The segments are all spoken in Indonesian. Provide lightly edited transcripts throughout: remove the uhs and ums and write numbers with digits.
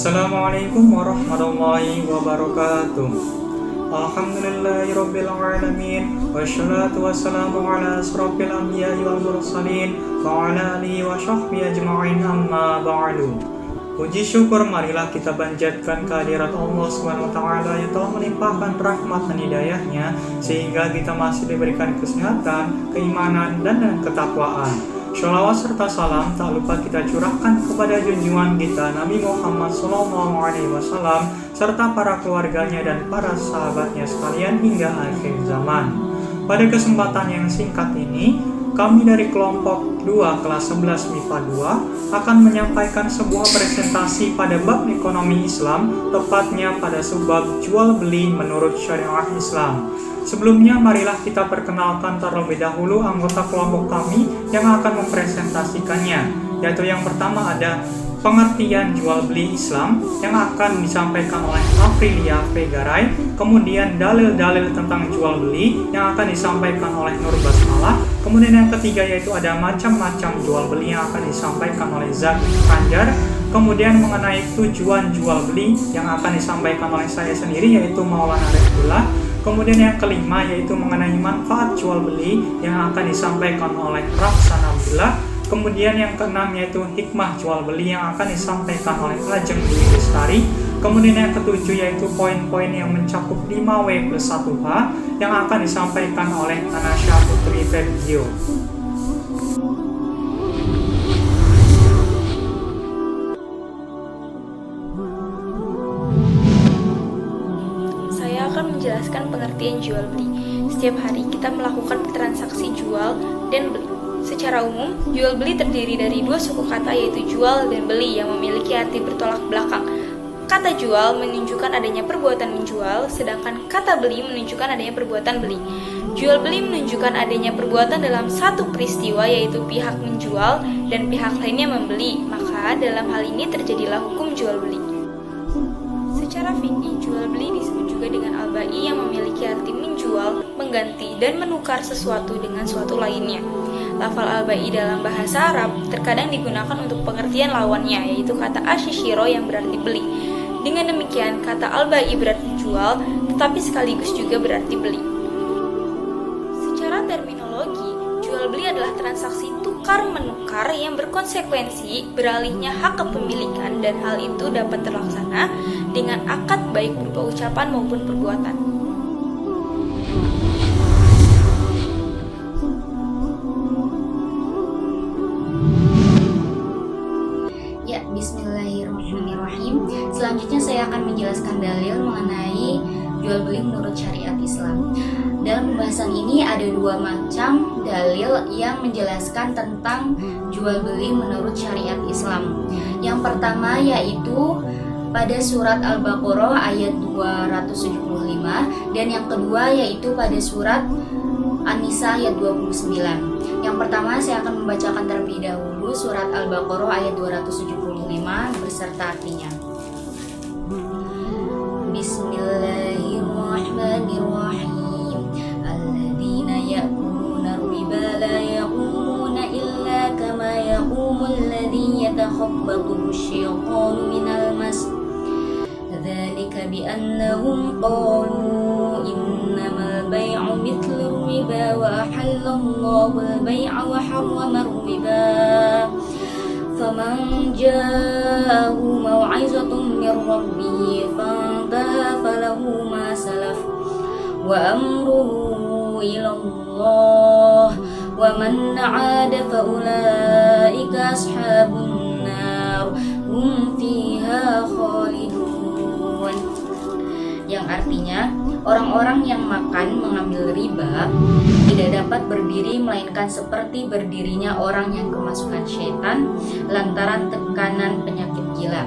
Assalamualaikum warahmatullahi wabarakatuh. Alhamdulillahirabbil alamin wassalatu wassalamu ala asrofil anbiya'i wal mursalin wa ala alihi wa sahbihi ajma'in amma ba'du. Puji syukur marilah kita panjatkan kehadirat Allah Subhanahu wa taala yang telah melimpahkan rahmat dan hidayahnya sehingga kita masih diberikan kesehatan, keimanan dan ketakwaan. Sholawat serta salam tak lupa kita curahkan kepada junjungan kita Nabi Muhammad SAW serta para keluarganya dan para sahabatnya sekalian hingga akhir zaman. Pada kesempatan yang singkat ini, kami dari kelompok 2 kelas 11 MIPA 2 akan menyampaikan sebuah presentasi pada bab ekonomi Islam, tepatnya pada subbab jual beli menurut syariat Islam. Sebelumnya marilah kita perkenalkan terlebih dahulu anggota kelompok kami yang akan mempresentasikannya, yaitu yang pertama ada pengertian jual beli Islam yang akan disampaikan oleh Afrilia Vegaray, kemudian dalil-dalil tentang jual beli yang akan disampaikan oleh Nur Basmalah, kemudian yang ketiga yaitu ada macam-macam jual beli yang akan disampaikan oleh Zaki Kanjar, kemudian mengenai tujuan jual beli yang akan disampaikan oleh saya sendiri yaitu Maulana Refdullah. Kemudian yang kelima yaitu mengenai manfaat jual beli yang akan disampaikan oleh Rahsan Abdullah. Kemudian yang keenam yaitu hikmah jual beli yang akan disampaikan oleh Ajeng Dwi Lestari. Kemudian yang ketujuh yaitu poin-poin yang mencakup 5W+1H yang akan disampaikan oleh Anasya Putri Febio. Menjelaskan pengertian jual beli. Setiap hari kita melakukan transaksi jual dan beli. Secara umum, jual beli terdiri dari dua suku kata yaitu jual dan beli yang memiliki arti bertolak belakang. Kata jual menunjukkan adanya perbuatan menjual, sedangkan kata beli menunjukkan adanya perbuatan beli. Jual beli menunjukkan adanya perbuatan dalam satu peristiwa yaitu pihak menjual dan pihak lainnya membeli. Maka dalam hal ini terjadilah hukum jual beli. Secara fikih, jual beli disebut juga dengan al-bai yang memiliki arti menjual, mengganti, dan menukar sesuatu dengan suatu lainnya. Lafal al-bai dalam bahasa Arab terkadang digunakan untuk pengertian lawannya, yaitu kata asyishiro yang berarti beli. Dengan demikian, kata al-bai berarti jual, tetapi sekaligus juga berarti beli. Secara terminologi, jual beli adalah transaksi tukar-menukar yang berkonsekuensi beralihnya hak kepemilikan dan hal itu dapat terlaksana dengan akad baik berupa ucapan maupun perbuatan. Ya, bismillahirrahmanirrahim. Selanjutnya saya akan menjelaskan dalil mengenai jual beli menurut syariat Islam. Dalam pembahasan ini ada dua macam dalil yang menjelaskan tentang jual beli menurut syariat Islam. Yang pertama yaitu pada surat Al-Baqarah ayat 275 dan yang kedua yaitu pada surat An-Nisa ayat 29. Yang pertama saya akan membacakan terlebih dahulu surat Al-Baqarah ayat 275 beserta artinya. Bismillahirrahmanirrahim. Alladzina ya'kuluna riba la yaqumuna illa kama yaqumu alladzi yatakhabbathu asy-syaitanu minal mas. Dzalika bi annahum qalu innamal bay'u mithlu riba wa ahallallahu al-bay'a wa harrama ar-riba. Faman ja'ahu maw'izatun min rabbih fantaha falahu ma salaf wa amruhu ila Allah wa man 'ada fa ulaika ashabun nar hum fiha khalidun. Yang artinya orang-orang yang makan mengambil riba tidak dapat berdiri melainkan seperti berdirinya orang yang kemasukan syaitan lantaran tekanan penyakit gila.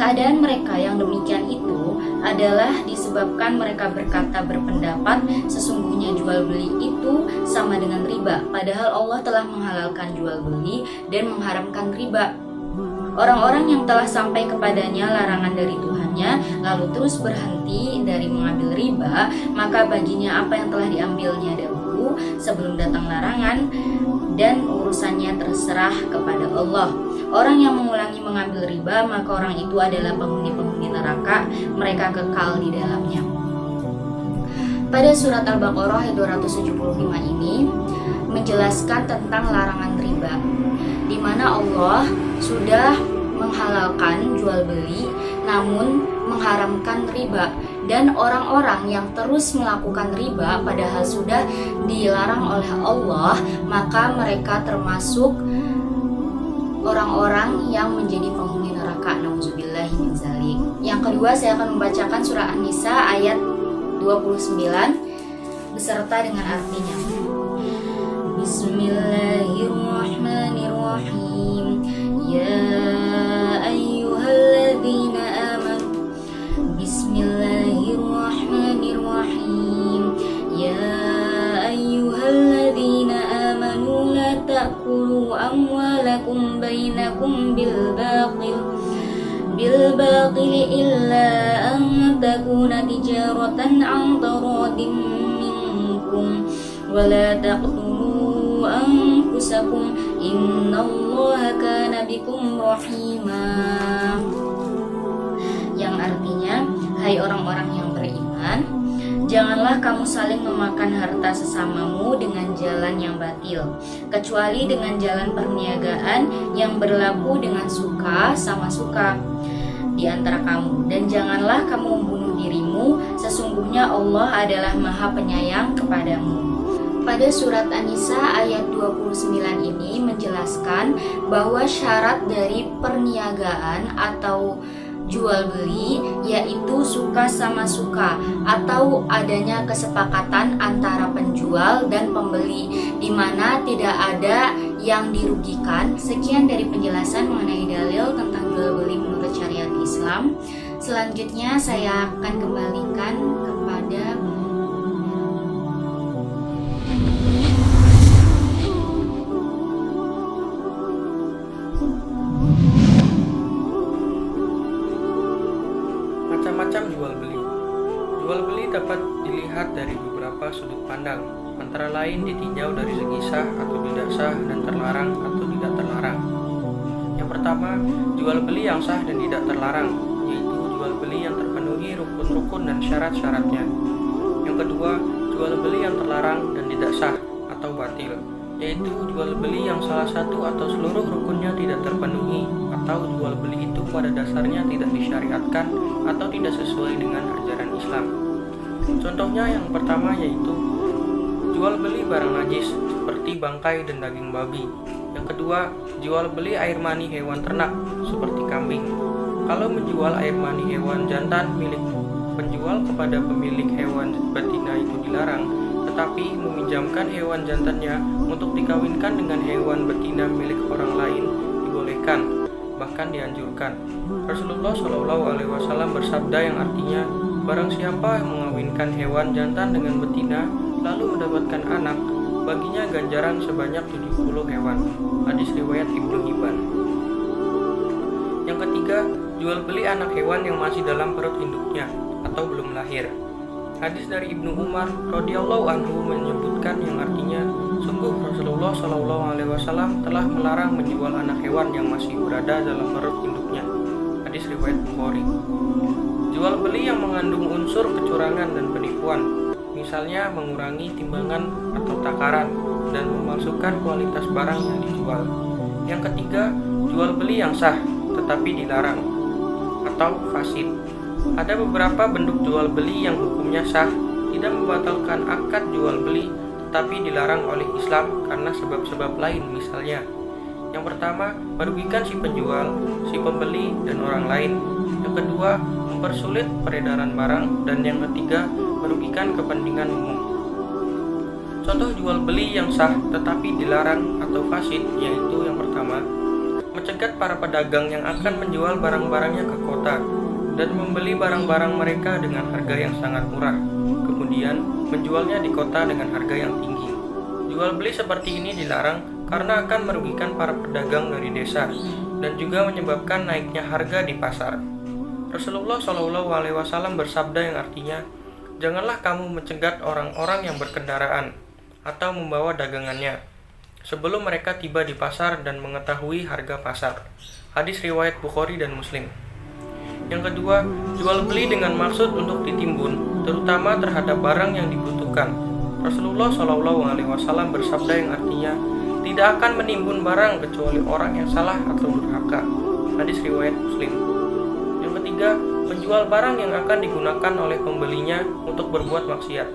Keadaan mereka yang demikian itu adalah disebabkan mereka berpendapat sesungguhnya jual beli itu sama dengan riba, padahal Allah telah menghalalkan jual beli dan mengharamkan riba. Orang-orang yang telah sampai kepadanya larangan dari Tuhannya lalu terus berhenti dari mengambil riba, maka baginya apa yang telah diambilnya dahulu sebelum datang larangan dan urusannya terserah kepada Allah. Orang yang mengulangi mengambil riba, maka orang itu adalah penghuni-penghuni neraka, mereka kekal di dalamnya. Pada surat Al-Baqarah ayat 275 ini menjelaskan tentang larangan riba, di mana Allah sudah menghalalkan jual beli namun mengharamkan riba, dan orang-orang yang terus melakukan riba padahal sudah dilarang oleh Allah, maka mereka termasuk orang-orang yang menjadi penghuni neraka. Nauzubillahi min dzalik. Yang kedua, saya akan membacakan surah An-Nisa ayat 29 beserta dengan artinya. Bismillahirrahmanirrahim. Ya ayyuhalladzina amanu. Bismillahirrahmanirrahim. Ya ayyuhalladzina amanu la ta'kulu amwalakum bainakum bil batil illa an takuna tijaratan an taradin minkum wa la taqtulu anfusakum innallaha kana bikum rahima. Yang artinya, hai orang-orang yang beriman, janganlah kamu saling memakan harta sesamamu dengan jalan yang batil, kecuali dengan jalan perniagaan yang berlaku dengan suka sama suka di antara kamu. Dan janganlah kamu membunuh dirimu, sesungguhnya Allah adalah Maha Penyayang kepadamu. Pada surat An-Nisa ayat 29 ini menjelaskan bahwa syarat dari perniagaan atau jual beli yaitu suka sama suka, atau adanya kesepakatan antara penjual dan pembeli di mana tidak ada yang dirugikan. Sekian dari penjelasan mengenai dalil tentang jual beli menurut syariat Islam. Selanjutnya saya akan kembalikan kepada macam-macam jual beli. Jual beli dapat dilihat dari beberapa sudut pandang, antara lain ditinjau dari segi sah atau tidak sah dan terlarang atau tidak terlarang. Yang pertama, jual beli yang sah dan tidak terlarang, yaitu jual beli yang terpenuhi rukun-rukun dan syarat-syaratnya. Yang kedua, jual beli yang terlarang dan tidak sah atau batil, yaitu jual beli yang salah satu atau seluruh rukunnya tidak terpenuhi, atau jual beli itu pada dasarnya tidak disyariatkan atau tidak sesuai dengan ajaran Islam. Contohnya yang pertama yaitu jual beli barang najis seperti bangkai dan daging babi. Yang kedua, jual beli air mani hewan ternak seperti kambing. Kalau menjual air mani hewan jantan milik penjual kepada pemilik hewan betina itu dilarang, tetapi meminjamkan hewan jantannya untuk dikawinkan dengan hewan betina milik orang lain dibolehkan, bahkan dianjurkan. Rasulullah SAW bersabda yang artinya, barang siapa yang mengawinkan hewan jantan dengan betina lalu mendapatkan anak, baginya ganjaran sebanyak 70 hewan. Hadis riwayat Ibnu Hibban. Yang ketiga, jual beli anak hewan yang masih dalam perut induknya atau belum lahir. Hadis dari Ibnu Umar radhiyallahu anhu menyebutkan yang artinya, sungguh Rasulullah SAW telah melarang menjual anak hewan yang masih berada dalam perut induknya. Hadis riwayat Bukhari. Jual beli yang mengandung unsur kecurangan dan penipuan, misalnya mengurangi timbangan atau takaran dan memalsukan kualitas barang yang dijual. Yang ketiga, jual beli yang sah tetapi dilarang atau fasid. Ada beberapa bentuk jual beli yang hukumnya sah, tidak membatalkan akad jual beli, tetapi dilarang oleh Islam karena sebab-sebab lain. Misalnya, yang pertama, merugikan si penjual, si pembeli, dan orang lain. Yang kedua, mempersulit peredaran barang. Dan yang ketiga, merugikan kepentingan umum. Contoh jual beli yang sah tetapi dilarang atau fasid yaitu yang pertama, mencegat para pedagang yang akan menjual barang-barangnya ke kota dan membeli barang-barang mereka dengan harga yang sangat murah, kemudian menjualnya di kota dengan harga yang tinggi. Jual beli seperti ini dilarang karena akan merugikan para pedagang dari desa dan juga menyebabkan naiknya harga di pasar. Rasulullah SAW bersabda yang artinya, janganlah kamu mencegat orang-orang yang berkendaraan atau membawa dagangannya. sebelum mereka tiba di pasar dan mengetahui harga pasar. Hadis riwayat Bukhari dan Muslim. Yang kedua, jual beli dengan maksud untuk ditimbun, terutama terhadap barang yang dibutuhkan. Rasulullah SAW bersabda yang artinya, tidak akan menimbun barang kecuali orang yang salah atau durhaka. Hadis riwayat Muslim. Yang ketiga, penjual barang yang akan digunakan oleh pembelinya untuk berbuat maksiat.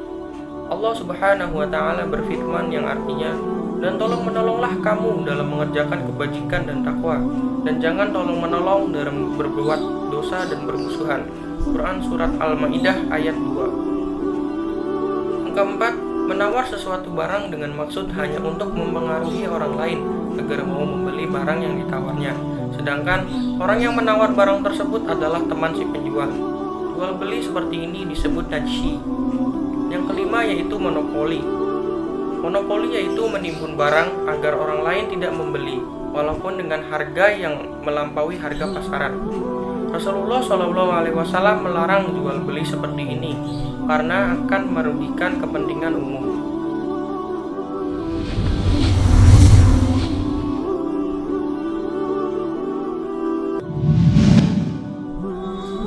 Allah Subhanahu wa Ta'ala berfirman yang artinya, dan tolong menolonglah kamu dalam mengerjakan kebajikan dan takwa, dan jangan tolong menolong dalam berbuat dosa dan bermusuhan. Quran Surat Al-Ma'idah ayat 2. Yang keempat, menawar sesuatu barang dengan maksud hanya untuk mempengaruhi orang lain agar mau membeli barang yang ditawarnya, sedangkan orang yang menawar barang tersebut adalah teman si penjual. Jual beli seperti ini disebut najshi. Yang kelima yaitu monopoli. Monopoli yaitu menimbun barang agar orang lain tidak membeli, walaupun dengan harga yang melampaui harga pasaran. Rasulullah SAW melarang jual beli seperti ini karena akan merugikan kepentingan umum.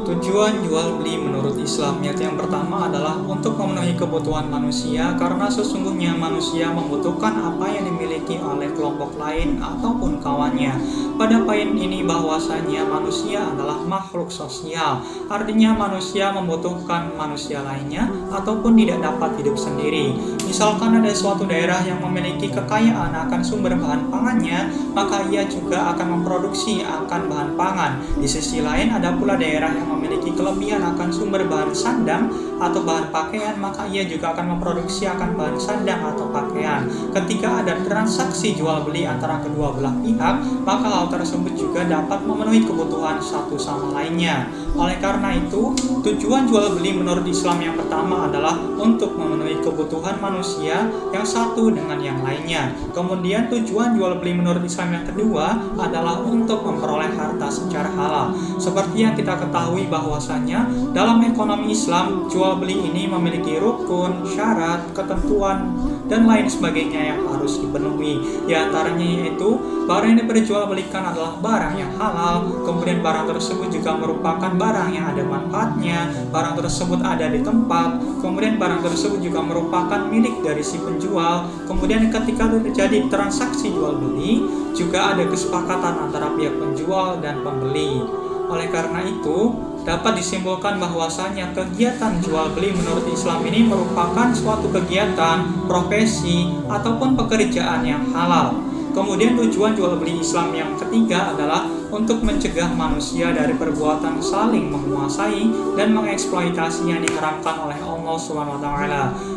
Tujuan jual beli menurut Islam yang pertama adalah untuk memenuhi kebutuhan manusia, karena sesungguhnya manusia membutuhkan apa yang dimiliki oleh kelompok lain ataupun kawannya. Pada poin ini bahwasanya manusia adalah makhluk sosial, artinya manusia membutuhkan manusia lainnya ataupun tidak dapat hidup sendiri. Misalkan ada suatu daerah yang memiliki kekayaan akan sumber bahan pangannya, maka ia juga akan memproduksi akan bahan pangan. Di sisi lain ada pula daerah yang memiliki kelebihan akan sumber bahan sandang atau bahan pakaian, maka ia juga akan memproduksi akan bahan sandang atau pakaian. Ketika ada transaksi jual beli antara kedua belah pihak, maka hal tersebut juga dapat memenuhi kebutuhan satu sama lainnya. Oleh karena itu, tujuan jual beli menurut Islam yang pertama adalah untuk memenuhi kebutuhan manusia yang satu dengan yang lainnya. Kemudian tujuan jual beli menurut Islam yang kedua adalah untuk memperoleh harta secara halal. Seperti yang kita ketahui bahwasanya dalam ekonomi Islam, jual beli ini memiliki rukun, syarat, ketentuan, dan lain sebagainya yang harus dipenuhi. Di antaranya yaitu barang yang diperjualbelikan adalah barang yang halal, kemudian barang tersebut juga merupakan barang yang ada manfaatnya, barang tersebut ada di tempat, kemudian barang tersebut juga merupakan milik dari si penjual. Kemudian ketika terjadi transaksi jual beli, juga ada kesepakatan antara pihak penjual dan pembeli. Oleh karena itu, dapat disimpulkan bahwasanya kegiatan jual beli menurut Islam ini merupakan suatu kegiatan, profesi, ataupun pekerjaan yang halal. Kemudian tujuan jual beli Islam yang ketiga adalah untuk mencegah manusia dari perbuatan saling menguasai dan mengeksploitasi yang diharamkan oleh Allah SWT.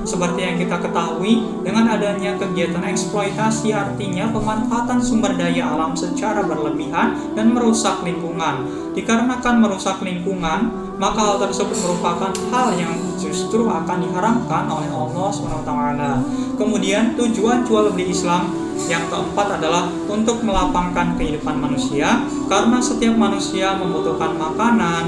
Seperti yang kita ketahui, dengan adanya kegiatan eksploitasi artinya pemanfaatan sumber daya alam secara berlebihan dan merusak lingkungan. Dikarenakan merusak lingkungan, maka hal tersebut merupakan hal yang justru akan diharamkan oleh Allah SWT. Kemudian tujuan jual beli Islam yang keempat adalah untuk melapangkan kehidupan manusia, karena setiap manusia membutuhkan makanan,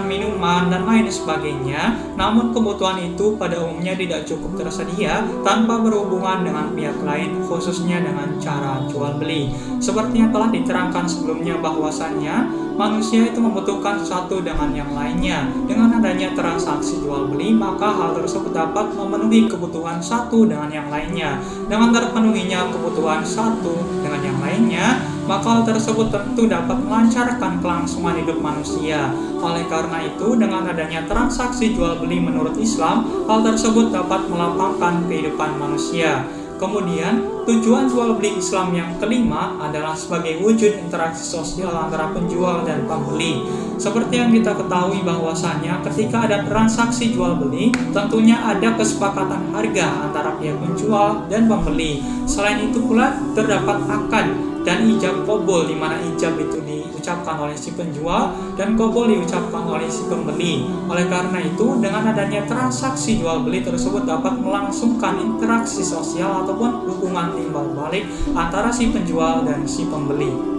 minuman, dan lain sebagainya. Namun kebutuhan itu pada umumnya tidak cukup tersedia tanpa berhubungan dengan pihak lain, khususnya dengan cara jual beli. Seperti yang telah diterangkan sebelumnya bahwasannya manusia itu membutuhkan satu dengan yang lainnya. Dengan adanya transaksi jual beli, maka hal tersebut dapat memenuhi kebutuhan satu dengan yang lainnya. Dengan terpenuhinya kebutuhan satu dengan yang lainnya, maka hal tersebut tentu dapat melancarkan kelangsungan hidup manusia. Oleh karena itu, dengan adanya transaksi jual beli menurut Islam, hal tersebut dapat melapangkan kehidupan manusia. Kemudian, tujuan jual beli Islam yang kelima adalah sebagai wujud interaksi sosial antara penjual dan pembeli. Seperti yang kita ketahui bahwasanya ketika ada transaksi jual beli, tentunya ada kesepakatan harga antara pihak penjual dan pembeli. Selain itu pula terdapat akad dan ijab qabul, di mana ijab itu diucapkan oleh si penjual dan qabul diucapkan oleh si pembeli. Oleh karena itu, dengan adanya transaksi jual beli tersebut dapat melangsungkan interaksi sosial ataupun hubungan timbal balik antara si penjual dan si pembeli.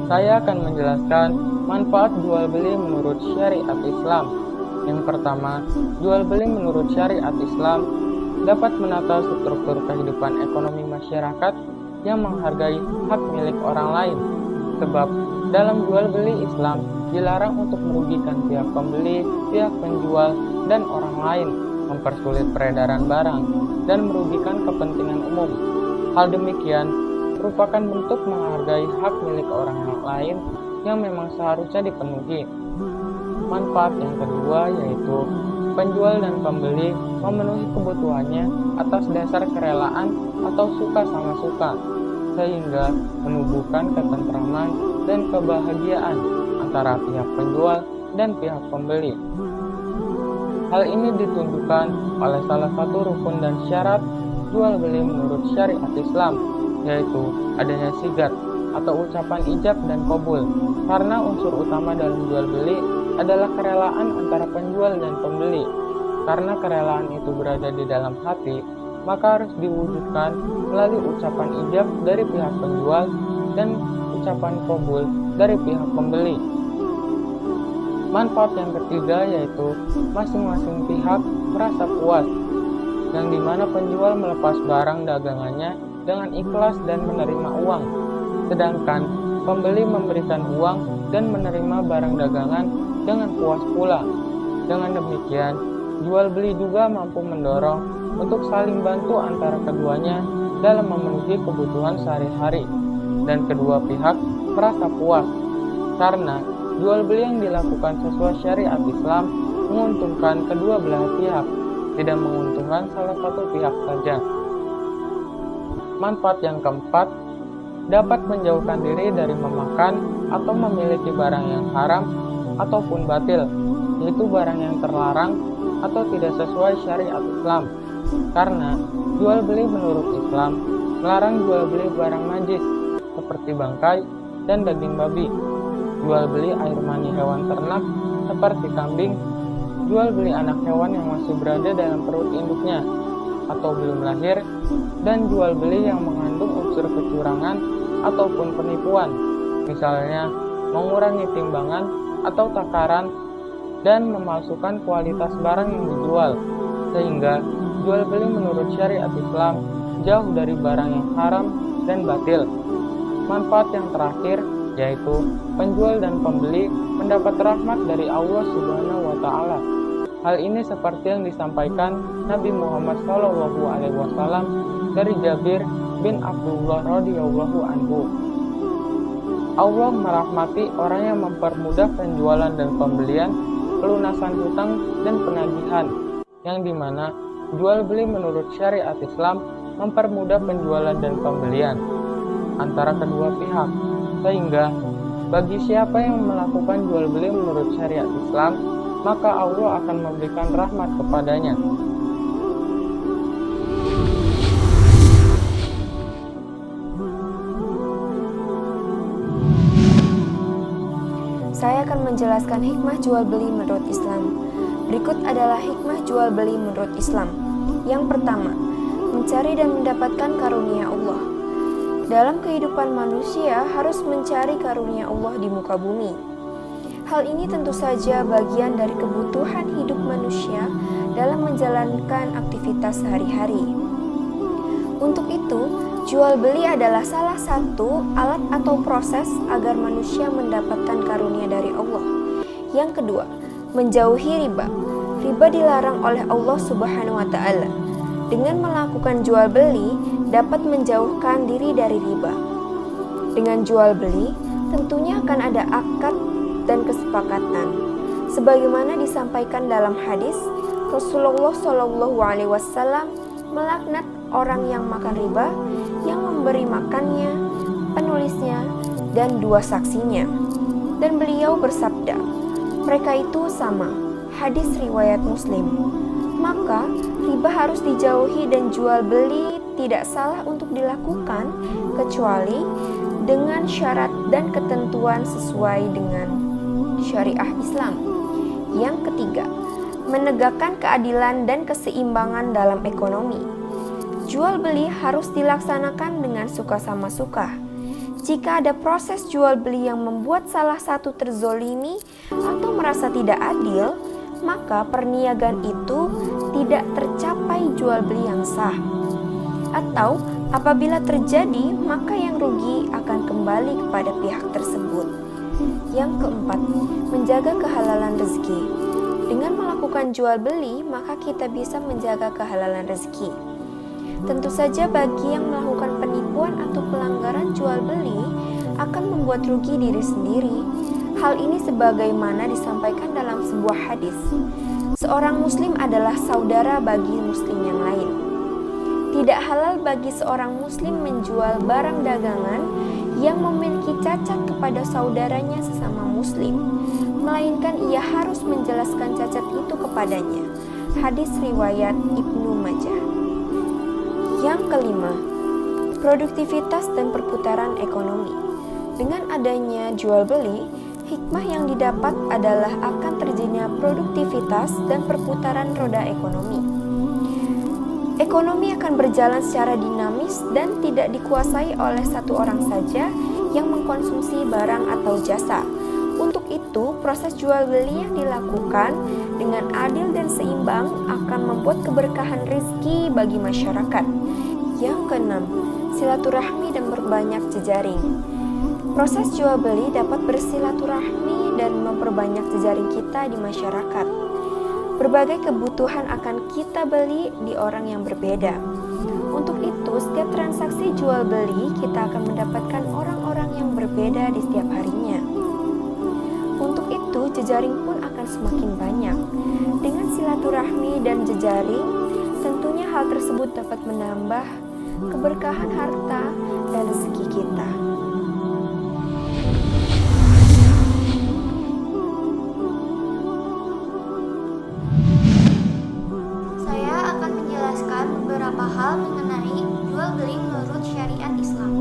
Saya akan menjelaskan manfaat jual beli menurut syariat Islam. Yang pertama, jual beli menurut syariat Islam dapat menata struktur kehidupan ekonomi masyarakat yang menghargai hak milik orang lain. Sebab dalam jual beli Islam dilarang untuk merugikan pihak pembeli, pihak penjual, dan orang lain, mempersulit peredaran barang, dan merugikan kepentingan umum. Hal demikian merupakan bentuk menghargai hak milik orang lain yang memang seharusnya dipenuhi. Manfaat yang kedua yaitu penjual dan pembeli memenuhi kebutuhannya atas dasar kerelaan atau suka sama suka, sehingga menubuhkan ketentraman dan kebahagiaan antara pihak penjual dan pihak pembeli. Hal ini ditunjukkan oleh salah satu rukun dan syarat jual beli menurut syariat Islam, yaitu adanya sigat atau ucapan ijab dan qabul. Karena unsur utama dalam jual beli adalah kerelaan antara penjual dan pembeli. Karena kerelaan itu berada di dalam hati, maka harus diwujudkan melalui ucapan ijab dari pihak penjual dan ucapan qabul dari pihak pembeli. Manfaat yang ketiga yaitu masing-masing pihak merasa puas, yang dimana penjual melepas barang dagangannya dengan ikhlas dan menerima uang, sedangkan pembeli memberikan uang dan menerima barang dagangan dengan puas pula. Dengan demikian, jual beli juga mampu mendorong untuk saling bantu antara keduanya dalam memenuhi kebutuhan sehari-hari, dan kedua pihak merasa puas karena jual beli yang dilakukan sesuai syariat Islam menguntungkan kedua belah pihak, tidak menguntungkan salah satu pihak saja. Manfaat yang keempat, dapat menjauhkan diri dari memakan atau memiliki barang yang haram ataupun batil, yaitu barang yang terlarang atau tidak sesuai syariat Islam. Karena jual beli menurut Islam melarang jual beli barang najis seperti bangkai dan daging babi, jual beli air mani hewan ternak seperti kambing, jual beli anak hewan yang masih berada dalam perut induknya atau belum lahir, dan jual beli yang mengandung unsur kecurangan ataupun penipuan, misalnya mengurangi timbangan atau takaran dan memalsukan kualitas barang yang dijual, sehingga jual beli menurut syariat Islam jauh dari barang yang haram dan batil. Manfaat yang terakhir yaitu penjual dan pembeli mendapat rahmat dari Allah Subhanahu wa Ta'ala. Hal ini seperti yang disampaikan Nabi Muhammad SAW dari Jabir bin Abdullah radhiyallahu anhu. Allah merahmati orang yang mempermudah penjualan dan pembelian, pelunasan hutang dan penagihan, yang dimana jual beli menurut syariat Islam mempermudah penjualan dan pembelian antara kedua pihak, sehingga bagi siapa yang melakukan jual beli menurut syariat Islam, maka Allah akan memberikan rahmat kepadanya. Saya akan menjelaskan hikmah jual beli menurut Islam. Berikut adalah hikmah jual beli menurut Islam. Yang pertama, mencari dan mendapatkan karunia Allah. Dalam kehidupan manusia harus mencari karunia Allah di muka bumi. Hal ini tentu saja bagian dari kebutuhan hidup manusia dalam menjalankan aktivitas sehari-hari. Untuk itu, jual beli adalah salah satu alat atau proses agar manusia mendapatkan karunia dari Allah. Yang kedua, menjauhi riba. Riba dilarang oleh Allah Subhanahu wa Ta'ala. Dengan melakukan jual beli dapat menjauhkan diri dari riba. Dengan jual beli tentunya akan ada akad dan kesepakatan. Sebagaimana disampaikan dalam hadis, Rasulullah SAW melaknat orang yang makan riba, yang memberi makannya, penulisnya, dan dua saksinya. Dan beliau bersabda, mereka itu sama. Hadis riwayat Muslim. Maka riba harus dijauhi dan jual beli tidak salah untuk dilakukan kecuali dengan syarat dan ketentuan sesuai dengan syariah Islam. Yang ketiga, menegakkan keadilan dan keseimbangan dalam ekonomi. Jual beli harus dilaksanakan dengan suka sama suka. Jika ada proses jual beli yang membuat salah satu terzolimi atau merasa tidak adil, maka perniagaan itu tidak tercapai jual beli yang sah. Atau apabila terjadi, maka yang rugi akan kembali kepada pihak tersebut. Yang keempat, menjaga kehalalan rezeki. Dengan melakukan jual beli, maka kita bisa menjaga kehalalan rezeki. Tentu saja bagi yang melakukan penipuan atau pelanggaran jual beli akan membuat rugi diri sendiri. Hal ini sebagaimana disampaikan dalam sebuah hadis. Seorang muslim adalah saudara bagi muslim yang lain. Tidak halal bagi seorang muslim menjual barang dagangan yang memiliki cacat kepada saudaranya sesama muslim, melainkan ia harus menjelaskan cacat itu kepadanya. Hadis riwayat Ibnu Majah. Yang kelima, produktivitas dan perputaran ekonomi. Dengan adanya jual beli, hikmah yang didapat adalah akan terjadinya produktivitas dan perputaran roda ekonomi. Ekonomi akan berjalan secara dinamis dan tidak dikuasai oleh satu orang saja yang mengkonsumsi barang atau jasa. Untuk itu, proses jual beli yang dilakukan dengan adil dan seimbang akan membuat keberkahan rezeki bagi masyarakat. Yang keenam, silaturahmi dan berbanyak jejaring. Proses jual beli dapat bersilaturahmi dan memperbanyak jejaring kita di masyarakat. Berbagai kebutuhan akan kita beli di orang yang berbeda. Untuk itu, setiap transaksi jual beli kita akan mendapatkan orang-orang yang berbeda di setiap harinya. Untuk itu, jejaring pun akan semakin banyak. Dengan silaturahmi dan jejaring, tentunya hal tersebut dapat menambah keberkahan harta dan rezeki kita. Saya akan menjelaskan beberapa hal mengenai jual beli menurut syariat Islam.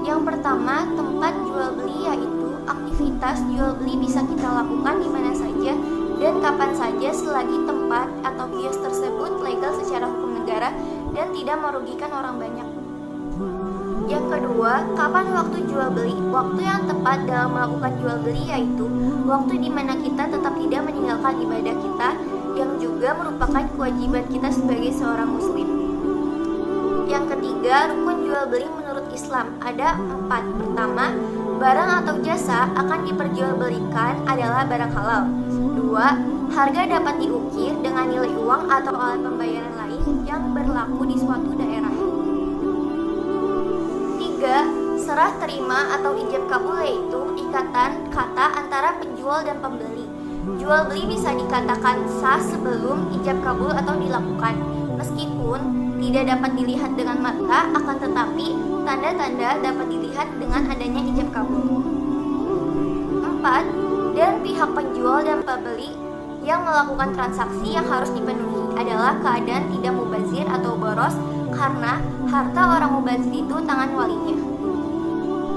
Yang pertama, tempat jual beli yaitu aktivitas jual beli bisa kita lakukan di mana saja dan kapan saja selagi tempat atau kios tersebut legal secara hukum negara dan tidak merugikan orang banyak. Yang kedua, kapan waktu jual beli? Waktu yang tepat dalam melakukan jual beli yaitu waktu di mana kita tetap tidak meninggalkan ibadah kita yang juga merupakan kewajiban kita sebagai seorang muslim. Yang ketiga, rukun jual beli menurut Islam ada 4. Pertama, barang atau jasa akan diperjualbelikan adalah barang halal. 2. Harga dapat diukir dengan nilai uang atau alat pembayaran lain yang berlaku di suatu daerah. 3. Serah terima atau ijab kabul yaitu ikatan kata antara penjual dan pembeli. Jual beli bisa dikatakan sah sebelum ijab kabul atau dilakukan. Meskipun tidak dapat dilihat dengan mata, akan tetapi tanda-tanda dapat dilihat dengan adanya ijab kabul. 4. Dan pihak penjual dan pembeli yang melakukan transaksi yang harus dipenuhi adalah keadaan tidak mubazir atau boros karena harta orang mubazir itu tangan walinya.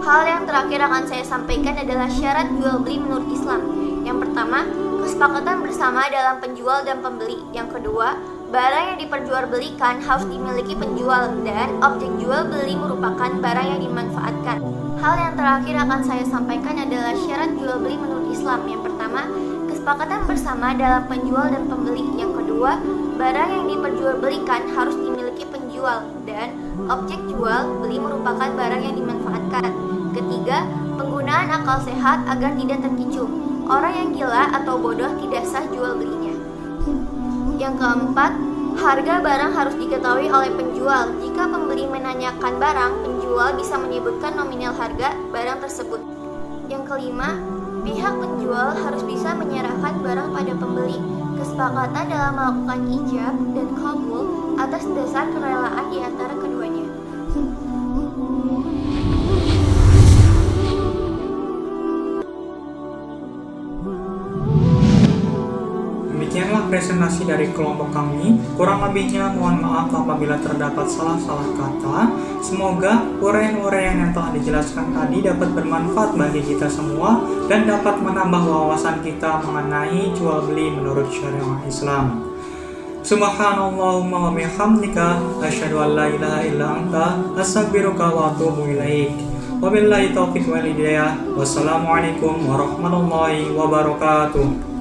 Hal yang terakhir akan saya sampaikan adalah syarat jual beli menurut Islam. Yang pertama, kesepakatan bersama dalam penjual dan pembeli. Yang kedua, barang yang diperjualbelikan harus dimiliki penjual dan objek jual beli merupakan barang yang dimanfaatkan. Hal yang terakhir akan saya sampaikan adalah syarat jual beli menurut Islam. Yang pertama, kesepakatan bersama dalam penjual dan pembeli. Yang kedua, barang yang diperjualbelikan harus dimiliki penjual dan objek jual beli merupakan barang yang dimanfaatkan. Ketiga, penggunaan akal sehat agar tidak terpicu. Orang yang gila atau bodoh tidak sah jual belinya. Yang keempat, harga barang harus diketahui oleh penjual. Jika pembeli menanyakan barang, penjual bisa menyebutkan nominal harga barang tersebut. Yang kelima, pihak penjual harus bisa menyerahkan barang pada pembeli. Kesepakatan dalam melakukan ijab dan kabul atas dasar kerelaan di antara keduanya. Demikianlah presentasi dari kelompok kami. Kurang lebihnya mohon maaf apabila terdapat salah-salah kata. Semoga uraian-uraian yang telah dijelaskan tadi dapat bermanfaat bagi kita semua dan dapat menambah wawasan kita mengenai jual beli menurut syariat Islam. Subhanallahumma wa bihamdika asyhadu an la ilaha illa anta astaghfiruka wa atubu ilaik. Wabillahi taufiq wal hidayah. Wassalamualaikum warahmatullahi wabarakatuh.